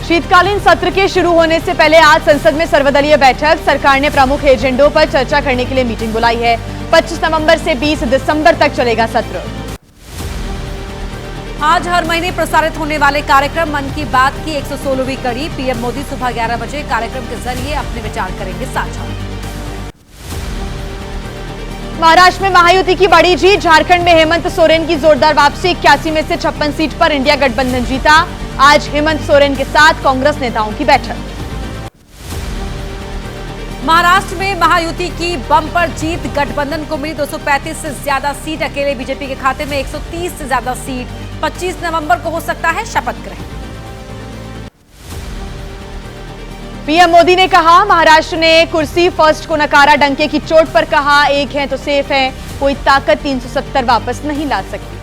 शीतकालीन सत्र के शुरू होने से पहले आज संसद में सर्वदलीय बैठक। सरकार ने प्रमुख एजेंडों पर चर्चा करने के लिए मीटिंग बुलाई है। 25 नवंबर से 20 दिसंबर तक चलेगा सत्र। आज हर महीने प्रसारित होने वाले कार्यक्रम मन की बात की 116वीं कड़ी। पीएम मोदी सुबह 11 बजे कार्यक्रम के जरिए अपने विचार करेंगे साझा। महाराष्ट्र में महायुति की बड़ी जीत। झारखंड में हेमंत सोरेन की जोरदार वापसी। 81 में से 56 सीट पर इंडिया गठबंधन जीता। आज हेमंत सोरेन के साथ कांग्रेस नेताओं की बैठक। महाराष्ट्र में महायुति की बम्पर जीत। गठबंधन को मिली 235 से ज्यादा सीट। अकेले बीजेपी के खाते में 130 से ज्यादा सीट। 25 नवंबर को हो सकता है शपथ ग्रहण। पीएम मोदी ने कहा, महाराष्ट्र ने कुर्सी फर्स्ट को नकारा। डंके की चोट पर कहा, एक है तो सेफ है, कोई ताकत 370 वापस नहीं ला सकती।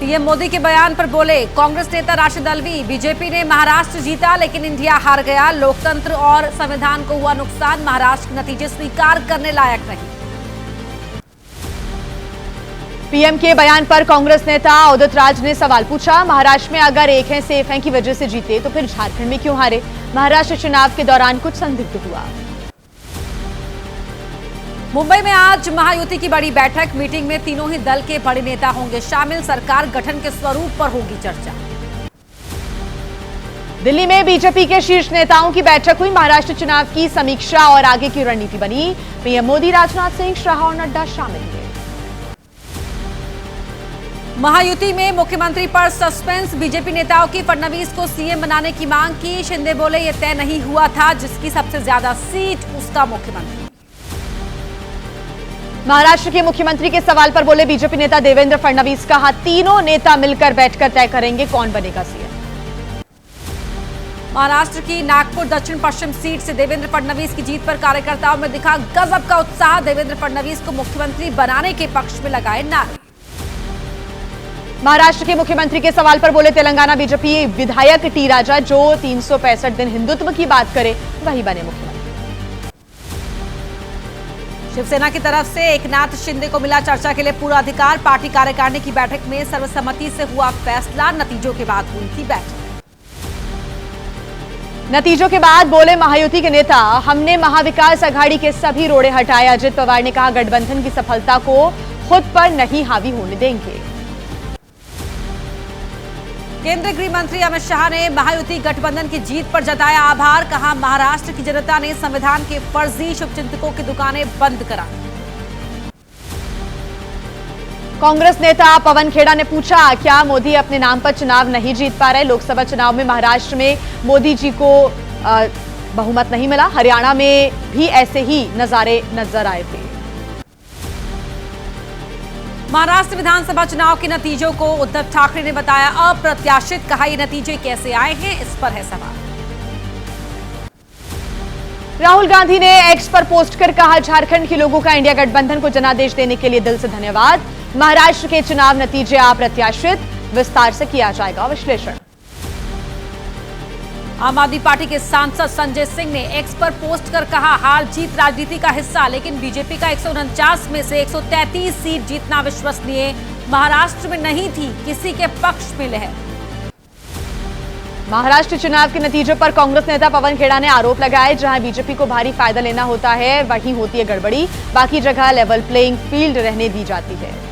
पीएम मोदी के बयान पर बोले कांग्रेस नेता राशिद अल्वी, बीजेपी ने महाराष्ट्र जीता लेकिन इंडिया हार गया। लोकतंत्र और संविधान को हुआ नुकसान। महाराष्ट्र के नतीजे स्वीकार करने लायक नहीं। पीएम के बयान पर कांग्रेस नेता उदित राज ने सवाल पूछा, महाराष्ट्र में अगर एक है सेफ है की वजह से जीते तो फिर झारखंड में क्यों हारे? महाराष्ट्र चुनाव के दौरान कुछ संदिग्ध हुआ। मुंबई में आज महायुति की बड़ी बैठक। मीटिंग में तीनों ही दल के बड़े नेता होंगे शामिल। सरकार गठन के स्वरूप पर होगी चर्चा। दिल्ली में बीजेपी के शीर्ष नेताओं की बैठक हुई। महाराष्ट्र चुनाव की समीक्षा और आगे की रणनीति बनी। पीएम मोदी, राजनाथ सिंह, शाह और नड्डा शामिल हुए। महायुति में मुख्यमंत्री पर सस्पेंस। बीजेपी नेताओं की फडणवीस को सीएम बनाने की मांग की। शिंदे बोले ये तय नहीं हुआ था, जिसकी सबसे ज्यादा सीट उसका मुख्यमंत्री। महाराष्ट्र के मुख्यमंत्री के सवाल पर बोले बीजेपी नेता देवेंद्र फडणवीस, कहा तीनों नेता मिलकर बैठकर तय करेंगे कौन बनेगा सीएम। महाराष्ट्र की नागपुर दक्षिण पश्चिम सीट से देवेंद्र फडणवीस की जीत पर कार्यकर्ताओं में दिखा गजब का उत्साह। देवेंद्र फडणवीस को मुख्यमंत्री बनाने के पक्ष में लगाए नारे। महाराष्ट्र के मुख्यमंत्री के सवाल पर बोले तेलंगाना बीजेपी विधायक टी राजा, जो 365 दिन हिंदुत्व की बात करे वही बने मुख्यमंत्री। शिवसेना की तरफ से एकनाथ शिंदे को मिला चर्चा के लिए पूरा अधिकार। पार्टी कार्यकारिणी की बैठक में सर्वसम्मति से हुआ फैसला। नतीजों के बाद हुई थी बैठक। नतीजों के बाद बोले महायुति के नेता, हमने महाविकास अघाड़ी के सभी रोड़े हटाए। अजित पवार ने कहा, गठबंधन की सफलता को खुद पर नहीं हावी होने देंगे। केंद्रीय गृह मंत्री अमित शाह ने महायुति गठबंधन की जीत पर जताया आभार। कहा, महाराष्ट्र की जनता ने संविधान के फर्जी शुभचिंतकों की दुकानें बंद करा। कांग्रेस नेता पवन खेड़ा ने पूछा, क्या मोदी अपने नाम पर चुनाव नहीं जीत पा रहे? लोकसभा चुनाव में महाराष्ट्र में मोदी जी को बहुमत नहीं मिला। हरियाणा में भी ऐसे ही नजारे नजर आए थे। महाराष्ट्र विधानसभा चुनाव के नतीजों को उद्धव ठाकरे ने बताया अप्रत्याशित। कहा, ये नतीजे कैसे आए हैं, इस पर है सवाल। राहुल गांधी ने एक्स पर पोस्ट कर कहा, झारखंड के लोगों का इंडिया गठबंधन को जनादेश देने के लिए दिल से धन्यवाद। महाराष्ट्र के चुनाव नतीजे अप्रत्याशित, विस्तार से किया जाएगा विश्लेषण। आम आदमी पार्टी के सांसद संजय सिंह ने एक्स पर पोस्ट कर कहा, हार जीत राजनीति का हिस्सा, लेकिन बीजेपी का 149 में से 133 सीट जीतना विश्वसनीय। महाराष्ट्र में नहीं थी किसी के पक्ष में लहर। महाराष्ट्र चुनाव के नतीजों पर कांग्रेस नेता पवन खेड़ा ने आरोप लगाए, जहां बीजेपी को भारी फायदा लेना होता है वहीं होती है गड़बड़ी। बाकी जगह लेवल प्लेइंग फील्ड रहने दी जाती है।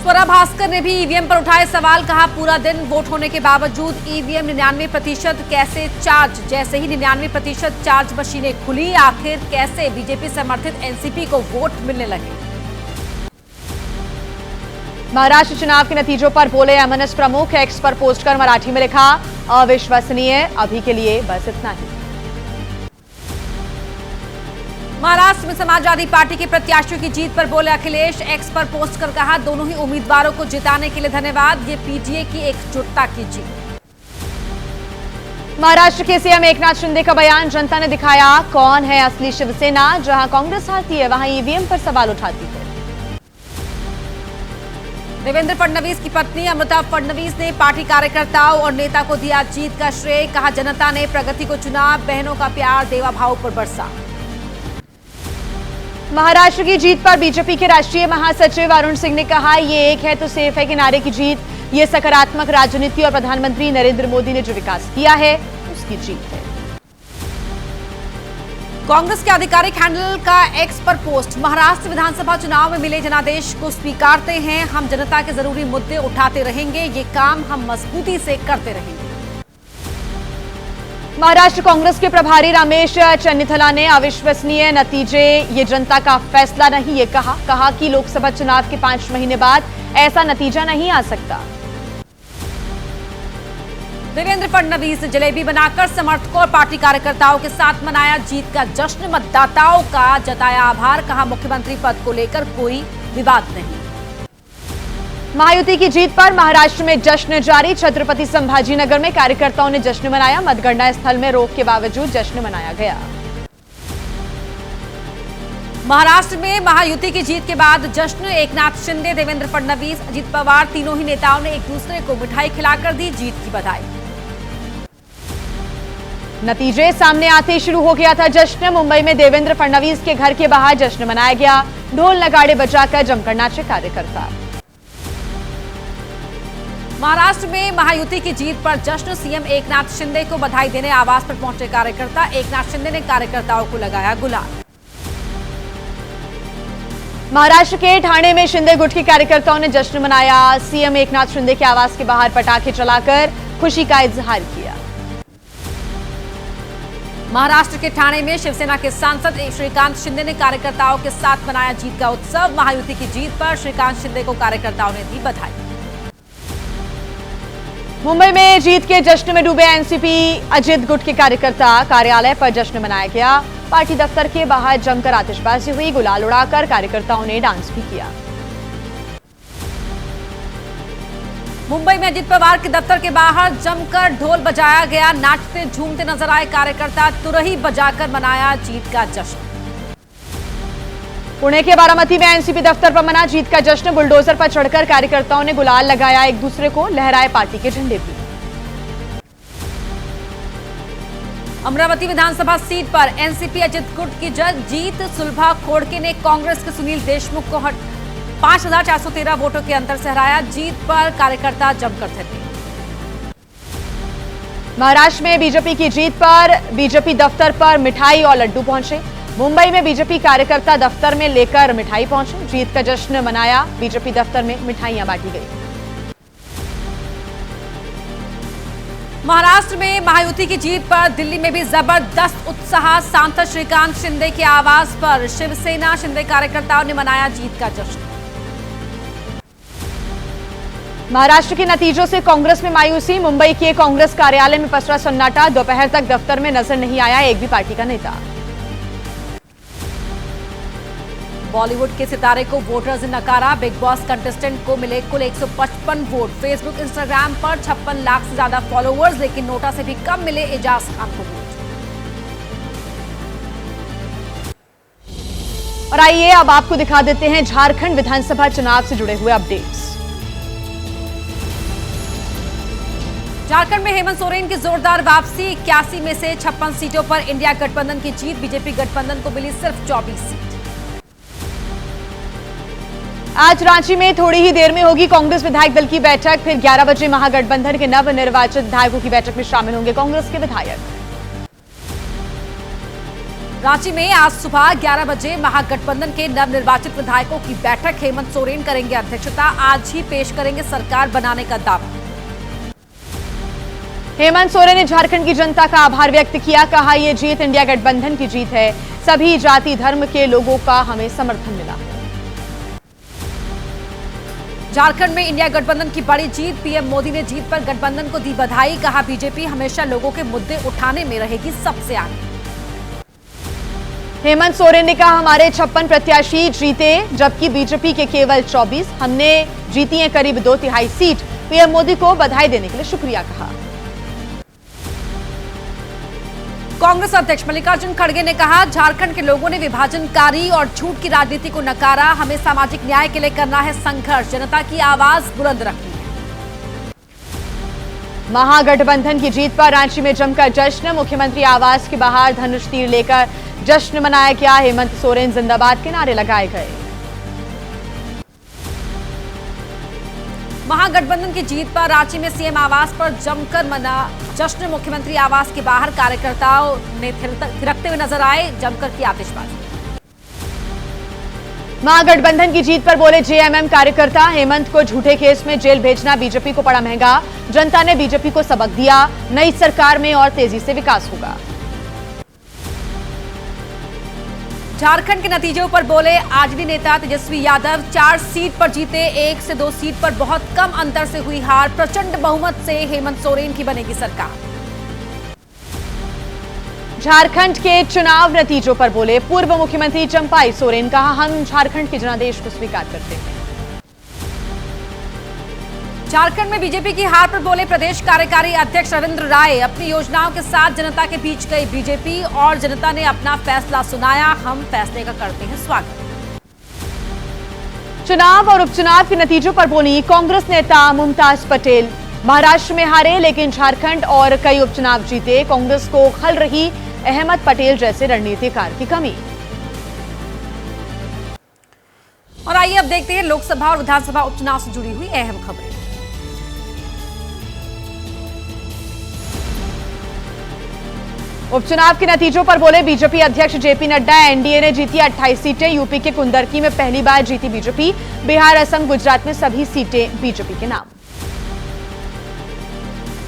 स्वरा भास्कर ने भी ईवीएम पर उठाए सवाल। कहा, पूरा दिन वोट होने के बावजूद ईवीएम 99% कैसे चार्ज? जैसे ही 99% चार्ज मशीनें खुली, आखिर कैसे बीजेपी समर्थित एनसीपी को वोट मिलने लगे? महाराष्ट्र चुनाव के नतीजों पर बोले एमएनएस प्रमुख। एक्स पर पोस्ट कर मराठी में लिखा, अविश्वसनीय, अभी के लिए बस इतना ही। महाराष्ट्र में समाजवादी पार्टी के प्रत्याशियों की जीत पर बोले अखिलेश। एक्स पर पोस्ट कर कहा, दोनों ही उम्मीदवारों को जिताने के लिए धन्यवाद। ये पीटीए की एकजुटता की जीत। महाराष्ट्र के सीएम एकनाथ शिंदे का बयान, जनता ने दिखाया कौन है असली शिवसेना। जहां कांग्रेस हारती है वहां ईवीएम पर सवाल उठाती है। देवेंद्र फडणवीस की पत्नी अमृता फडणवीस ने पार्टी कार्यकर्ताओं और नेता को दिया जीत का श्रेय। कहा, जनता ने प्रगति को चुना, बहनों का प्यार देवा भाव पर बरसा। महाराष्ट्र की जीत पर बीजेपी के राष्ट्रीय महासचिव अरुण सिंह ने कहा, ये एक है तो सेफ है के नारे की जीत, ये सकारात्मक राजनीति और प्रधानमंत्री नरेंद्र मोदी ने जो विकास किया है उसकी जीत है। कांग्रेस के आधिकारिक हैंडल का एक्स पर पोस्ट, महाराष्ट्र विधानसभा चुनाव में मिले जनादेश को स्वीकारते हैं, हम जनता के जरूरी मुद्दे उठाते रहेंगे, ये काम हम मजबूती से करते रहेंगे। महाराष्ट्र कांग्रेस के प्रभारी रमेश चन्नीथला ने अविश्वसनीय नतीजे, ये जनता का फैसला नहीं, ये कहा कि लोकसभा चुनाव के 5 महीने बाद ऐसा नतीजा नहीं आ सकता। देवेंद्र फडणवीस जलेबी बनाकर समर्थकों और पार्टी कार्यकर्ताओं के साथ मनाया जीत का जश्न, मतदाताओं का जताया आभार, कहा मुख्यमंत्री पद को लेकर कोई विवाद नहीं। महायुति की जीत पर महाराष्ट्र में जश्न जारी, छत्रपति संभाजीनगर में कार्यकर्ताओं ने जश्न मनाया, मतगणना स्थल में रोक के बावजूद जश्न मनाया गया। महाराष्ट्र में महायुति की जीत के बाद जश्न, एकनाथ शिंदे, देवेंद्र फडणवीस, अजित पवार तीनों ही नेताओं ने एक दूसरे को मिठाई खिलाकर दी जीत की बधाई। नतीजे सामने आते शुरू हो गया था जश्न, मुंबई में देवेंद्र फडणवीस के घर के बाहर जश्न मनाया गया, ढोल नगाड़े बजाकर जमकर नाचे कार्यकर्ता। महाराष्ट्र में महायुति की जीत पर जश्न, सीएम एकनाथ शिंदे को बधाई देने आवास पर पहुंचे कार्यकर्ता, एकनाथ शिंदे ने कार्यकर्ताओं को लगाया गुलाल। महाराष्ट्र के ठाणे में शिंदे गुट के कार्यकर्ताओं ने जश्न मनाया, सीएम एकनाथ शिंदे के आवास के बाहर पटाखे चलाकर खुशी का इजहार किया। महाराष्ट्र के ठाणे में शिवसेना के सांसद श्रीकांत शिंदे ने कार्यकर्ताओं के साथ मनाया जीत का उत्सव, महायुति की जीत पर श्रीकांत शिंदे को कार्यकर्ताओं ने दी बधाई। मुंबई में जीत के जश्न में डूबे एनसीपी अजित गुट के कार्यकर्ता, कार्यालय पर जश्न मनाया गया, पार्टी दफ्तर के बाहर जमकर आतिशबाजी हुई, गुलाल उड़ाकर कार्यकर्ताओं ने डांस भी किया। मुंबई में अजित पवार के दफ्तर के बाहर जमकर ढोल बजाया गया, नाचते झूमते नजर आए कार्यकर्ता, तुरही बजाकर मनाया जीत का जश्न। पुणे के बारामती में एनसीपी दफ्तर पर मना जीत का जश्न, बुलडोजर पर चढ़कर कार्यकर्ताओं ने गुलाल लगाया एक दूसरे को, लहराए पार्टी के झंडे भी। अमरावती विधानसभा सीट पर एनसीपी अजित गुट की जीत, सुलभा खोड़के ने कांग्रेस के सुनील देशमुख को 5,413 वोटों के अंतर से हराया, जीत पर कार्यकर्ता जमकर थे। महाराष्ट्र में बीजेपी की जीत पर बीजेपी दफ्तर पर मिठाई और लड्डू पहुंचे, मुंबई में बीजेपी कार्यकर्ता दफ्तर में लेकर मिठाई पहुंचे, जीत का जश्न मनाया, बीजेपी दफ्तर में मिठाइयां बांटी गई। महाराष्ट्र में महायुति की जीत पर दिल्ली में भी जबरदस्त उत्साह, सांसद श्रीकांत शिंदे के आवास पर शिवसेना शिंदे कार्यकर्ताओं ने मनाया जीत का जश्न। महाराष्ट्र के नतीजों से कांग्रेस में मायूसी, मुंबई के कांग्रेस कार्यालय में पसरा सन्नाटा, दोपहर तक दफ्तर में नजर नहीं आया एक भी पार्टी का नेता। बॉलीवुड के सितारे को वोटर्स ने नकारा, बिग बॉस कंटेस्टेंट को मिले कुल 155 वोट, फेसबुक इंस्टाग्राम पर 56 लाख से ज्यादा फॉलोअर्स, लेकिन नोटा से भी कम मिले एजाज खान को वोट। और आइए अब आपको दिखा देते हैं झारखंड विधानसभा चुनाव से जुड़े हुए अपडेट्स। झारखंड में हेमंत सोरेन की जोरदार वापसी, 81 में से 56 सीटों पर इंडिया गठबंधन की जीत, बीजेपी गठबंधन को मिली सिर्फ 24 सीट। आज रांची में थोड़ी ही देर में होगी कांग्रेस विधायक दल की बैठक, फिर 11 बजे महागठबंधन के नवनिर्वाचित विधायकों की बैठक में शामिल होंगे कांग्रेस के विधायक। रांची में आज सुबह 11 बजे महागठबंधन के नवनिर्वाचित विधायकों की बैठक, हेमंत सोरेन करेंगे अध्यक्षता, आज ही पेश करेंगे सरकार बनाने का दावा। हेमंत सोरेन ने झारखंड की जनता का आभार व्यक्त किया, कहा यह जीत इंडिया गठबंधन की जीत है, सभी जाति धर्म के लोगों का हमें समर्थन मिला है। झारखंड में इंडिया गठबंधन की बड़ी जीत, पीएम मोदी ने जीत पर गठबंधन को दी बधाई, कहा बीजेपी हमेशा लोगों के मुद्दे उठाने में रहेगी सबसे आगे। हेमंत सोरेन ने कहा हमारे 56 प्रत्याशी जीते जबकि बीजेपी के केवल 24, हमने जीती है करीब 2/3 सीट, पीएम मोदी को बधाई देने के लिए शुक्रिया कहा। कांग्रेस अध्यक्ष मल्लिकार्जुन खड़गे ने कहा झारखंड के लोगों ने विभाजनकारी और झूठ की राजनीति को नकारा, हमें सामाजिक न्याय के लिए करना है संघर्ष, जनता की आवाज बुलंद रखनी है। महागठबंधन की जीत पर रांची में जमकर जश्न। मुख्यमंत्री आवास के बाहर धनुष तीर लेकर जश्न मनाया गया। हेमंत सोरेन जिंदाबाद के नारे लगाए गए। महागठबंधन की जीत पर रांची में सीएम आवास पर जमकर मना जश्न। मुख्यमंत्री आवास के बाहर कार्यकर्ताओं ने थिरकते हुए नजर आए, जमकर की आतिशबाजी। महागठबंधन की जीत पर बोले जेएमएम कार्यकर्ता। हेमंत को झूठे केस में जेल भेजना बीजेपी को पड़ा महंगा। जनता ने बीजेपी को सबक दिया। नई सरकार में और तेजी से विकास होगा। झारखंड के नतीजों पर बोले आरजेडी नेता तेजस्वी यादव। 4 सीट पर जीते, 1 से 2 सीट पर बहुत कम अंतर से हुई हार। प्रचंड बहुमत से हेमंत सोरेन की बनेगी सरकार। झारखंड के चुनाव नतीजों पर बोले पूर्व मुख्यमंत्री चंपाई सोरेन। कहा, हम झारखंड के जनादेश को स्वीकार करते हैं। झारखंड में बीजेपी की हार पर बोले प्रदेश कार्यकारी अध्यक्ष रविंद्र राय। अपनी योजनाओं के साथ जनता के बीच गई बीजेपी और जनता ने अपना फैसला सुनाया। हम फैसले का करते हैं स्वागत। चुनाव और उपचुनाव के नतीजों पर बोली कांग्रेस नेता मुमताज पटेल। महाराष्ट्र में हारे लेकिन झारखंड और कई उपचुनाव जीते। कांग्रेस को खल रही अहमद पटेल जैसे रणनीतिकार की कमी। और आइए अब देखते हैं लोकसभा और विधानसभा उपचुनाव से जुड़ी हुई अहम खबरें। उपचुनाव के नतीजों पर बोले बीजेपी अध्यक्ष जेपी नड्डा। एनडीए ने जीती 28 सीटें। यूपी के कुंदरकी में पहली बार जीती बीजेपी। बिहार, असम, गुजरात में सभी सीटें बीजेपी के नाम।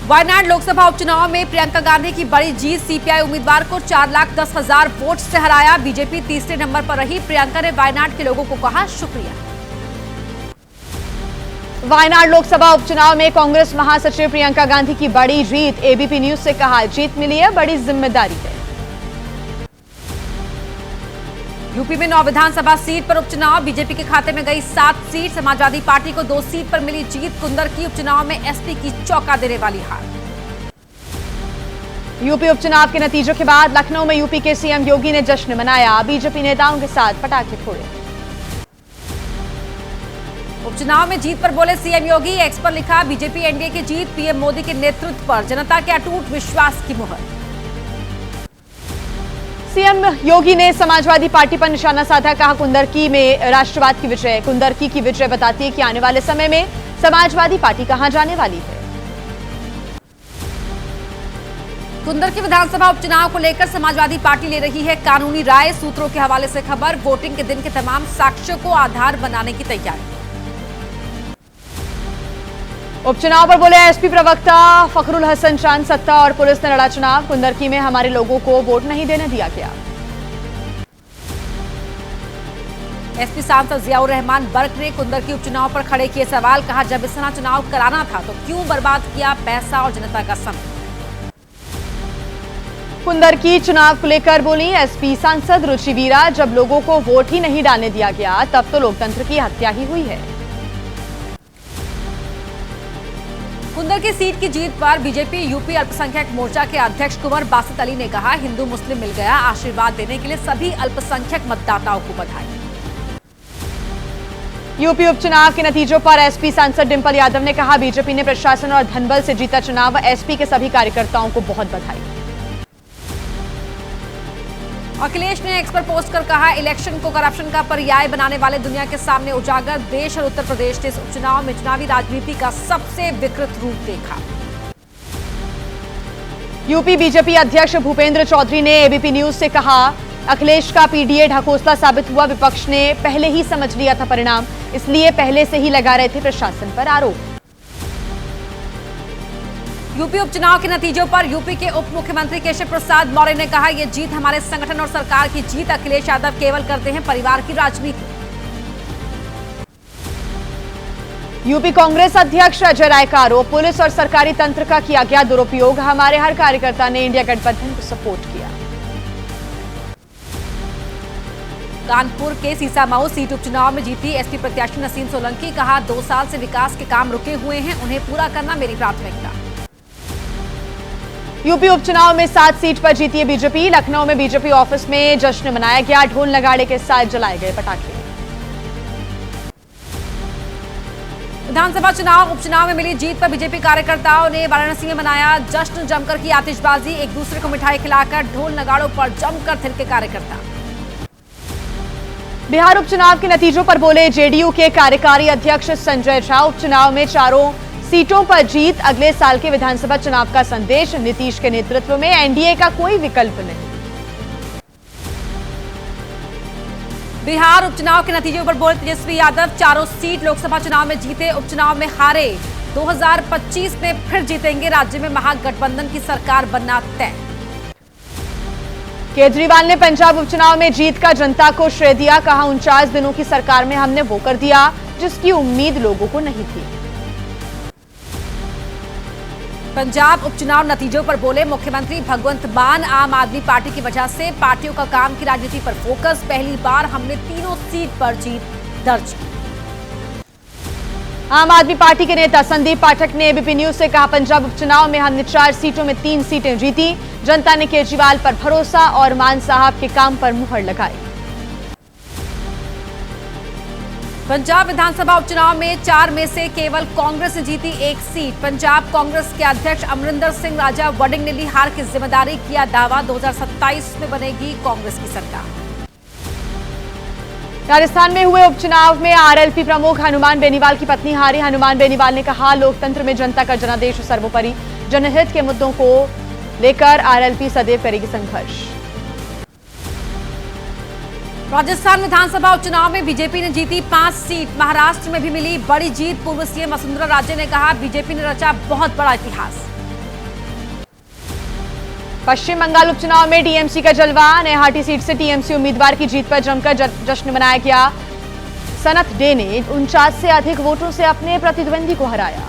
वायनाड लोकसभा उपचुनाव में प्रियंका गांधी की बड़ी जीत। सीपीआई उम्मीदवार को 4,10,000 वोट से हराया। बीजेपी तीसरे नंबर पर रही। प्रियंका ने वायनाड के लोगों को कहा शुक्रिया। वायनाड लोकसभा उपचुनाव में कांग्रेस महासचिव प्रियंका गांधी की बड़ी जीत। एबीपी न्यूज से कहा, जीत मिली है, बड़ी जिम्मेदारी है। यूपी में 9 विधानसभा सीट पर उपचुनाव। बीजेपी के खाते में गई 7 सीट। समाजवादी पार्टी को 2 सीट पर मिली जीत। कुंदरकी उपचुनाव में एसपी की चौंका देने वाली हार। यूपी उपचुनाव के नतीजों के बाद लखनऊ में यूपी के सीएम योगी ने जश्न मनाया। बीजेपी नेताओं के साथ पटाखे फोड़े। उपचुनाव में जीत पर बोले सीएम योगी। एक्स पर लिखा, बीजेपी एनडीए की जीत पीएम मोदी के नेतृत्व पर जनता के अटूट विश्वास की मुहर। सीएम योगी ने समाजवादी पार्टी पर निशाना साधा। कहा, कुंदरकी में राष्ट्रवाद की विजय। कुंदरकी की विजय बताती है कि आने वाले समय में समाजवादी पार्टी कहां जाने वाली है। कुंदरकी विधानसभा उपचुनाव को लेकर समाजवादी पार्टी ले रही है कानूनी राय। सूत्रों के हवाले से खबर, वोटिंग के दिन के तमाम साक्ष्यों को आधार बनाने की तैयारी। उपचुनाव पर बोले एसपी प्रवक्ता फखरुल हसन चांद। सत्ता और पुलिस ने लड़ा चुनाव। कुंदरकी में हमारे लोगों को वोट नहीं देने दिया गया। एसपी सांसद जियाउर रहमान बर्क ने कुंदरकी उपचुनाव पर खड़े किए सवाल। कहा, जब इस तरह चुनाव कराना था तो क्यों बर्बाद किया पैसा और जनता का समय। कुंदरकी चुनाव को लेकर बोली एसपी सांसद रुचि वीरा। जब लोगों को वोट ही नहीं डालने दिया गया तब तो लोकतंत्र की हत्या ही हुई है। कुंदरकी सीट की जीत पर बीजेपी यूपी अल्पसंख्यक मोर्चा के अध्यक्ष कुंवर बासित अली ने कहा, हिंदू मुस्लिम मिल गया। आशीर्वाद देने के लिए सभी अल्पसंख्यक मतदाताओं को बधाई। यूपी उपचुनाव के नतीजों पर एसपी सांसद डिंपल यादव ने कहा, बीजेपी ने प्रशासन और धनबल से जीता चुनाव। एसपी के सभी कार्यकर्ताओं को बहुत बधाई। अखिलेश ने एक्स पर पोस्ट कर कहा, इलेक्शन को करप्शन का पर्याय बनाने वाले दुनिया के सामने उजागर। देश और उत्तर प्रदेश ने इस उपचुनाव में चुनावी राजनीति का सबसे विकृत रूप देखा। यूपी बीजेपी अध्यक्ष भूपेंद्र चौधरी ने एबीपी न्यूज से कहा, अखिलेश का पीडीए ढकोसला साबित हुआ। विपक्ष ने पहले ही समझ लिया था परिणाम, इसलिए पहले से ही लगा रहे थे प्रशासन पर आरोप। यूपी उपचुनाव के नतीजों पर यूपी के उप मुख्यमंत्री केशव प्रसाद मौर्य ने कहा, यह जीत हमारे संगठन और सरकार की जीत। अखिलेश यादव केवल करते हैं परिवार की राजनीति। यूपी कांग्रेस अध्यक्ष अजय राय का आरोप, पुलिस और सरकारी तंत्र का किया गया दुरुपयोग। हमारे हर कार्यकर्ता ने इंडिया गठबंधन को सपोर्ट किया। कानपुर के सीसामऊ सीट उपचुनाव में जीती एसपी प्रत्याशी नसीम सोलंकी। कहा, 2 साल से विकास के काम रुके हुए हैं, उन्हें पूरा करना मेरी प्राथमिकता। यूपी उपचुनाव में 7 सीट पर जीती है बीजेपी। लखनऊ में बीजेपी ऑफिस में जश्न मनाया गया। ढोल नगाड़े के साथ जलाए गए पटाखे। विधानसभा चुनाव उपचुनाव में मिली जीत पर बीजेपी कार्यकर्ताओं ने वाराणसी में मनाया जश्न। जमकर की आतिशबाजी, एक दूसरे को मिठाई खिलाकर ढोल नगाड़ों पर जमकर थिरके कार्यकर्ता। बिहार उपचुनाव के नतीजों पर बोले जेडीयू के कार्यकारी अध्यक्ष संजय झा। उपचुनाव में चारों सीटों पर जीत, अगले साल के विधानसभा चुनाव का संदेश। नीतीश के नेतृत्व में एनडीए का कोई विकल्प नहीं। बिहार उपचुनाव के नतीजों पर बोले तेजस्वी यादव। चारों सीट लोकसभा चुनाव में जीते, उपचुनाव में हारे। 2025 में फिर जीतेंगे, राज्य में महागठबंधन की सरकार बनना तय। केजरीवाल ने पंजाब उपचुनाव में जीत का जनता को श्रेय दिया। कहा 49 दिनों की सरकार में हमने वो कर दिया जिसकी उम्मीद लोगों को नहीं थी। पंजाब उपचुनाव नतीजों पर बोले मुख्यमंत्री भगवंत मान। आम आदमी पार्टी की वजह से पार्टियों का काम की राजनीति पर फोकस। पहली बार हमने तीनों सीट पर जीत दर्ज की। आम आदमी पार्टी के नेता संदीप पाठक ने एबीपी न्यूज से कहा पंजाब उपचुनाव में हमने 4 सीटों में 3 सीटें जीती। जनता ने केजरीवाल पर भरोसा और मान साहब के काम पर मुहर लगाई। पंजाब विधानसभा उपचुनाव में 4 में से केवल कांग्रेस ने जीती 1 सीट। पंजाब कांग्रेस के अध्यक्ष अमरिंदर सिंह राजा वडिंग ने ली हार की जिम्मेदारी। किया दावा 2027 में बनेगी कांग्रेस की सरकार। राजस्थान में हुए उपचुनाव में आरएलपी प्रमुख हनुमान बेनीवाल की पत्नी हारी। हनुमान बेनीवाल ने कहा लोकतंत्र में जनता का जनादेश सर्वोपरि। जनहित के मुद्दों को लेकर आरएलपी सदैव करेगी संघर्ष। राजस्थान विधानसभा उपचुनाव में बीजेपी ने जीती 5 सीट। महाराष्ट्र में भी मिली बड़ी जीत। पूर्व सीएम वसुंधरा राजे ने कहा बीजेपी ने रचा बहुत बड़ा इतिहास। पश्चिम बंगाल उपचुनाव में टीएमसी का जलवा। नैहाटी सीट से टीएमसी उम्मीदवार की जीत पर जमकर जश्न मनाया गया। सनत डे ने 49 से अधिक वोटों से अपने प्रतिद्वंदी को हराया।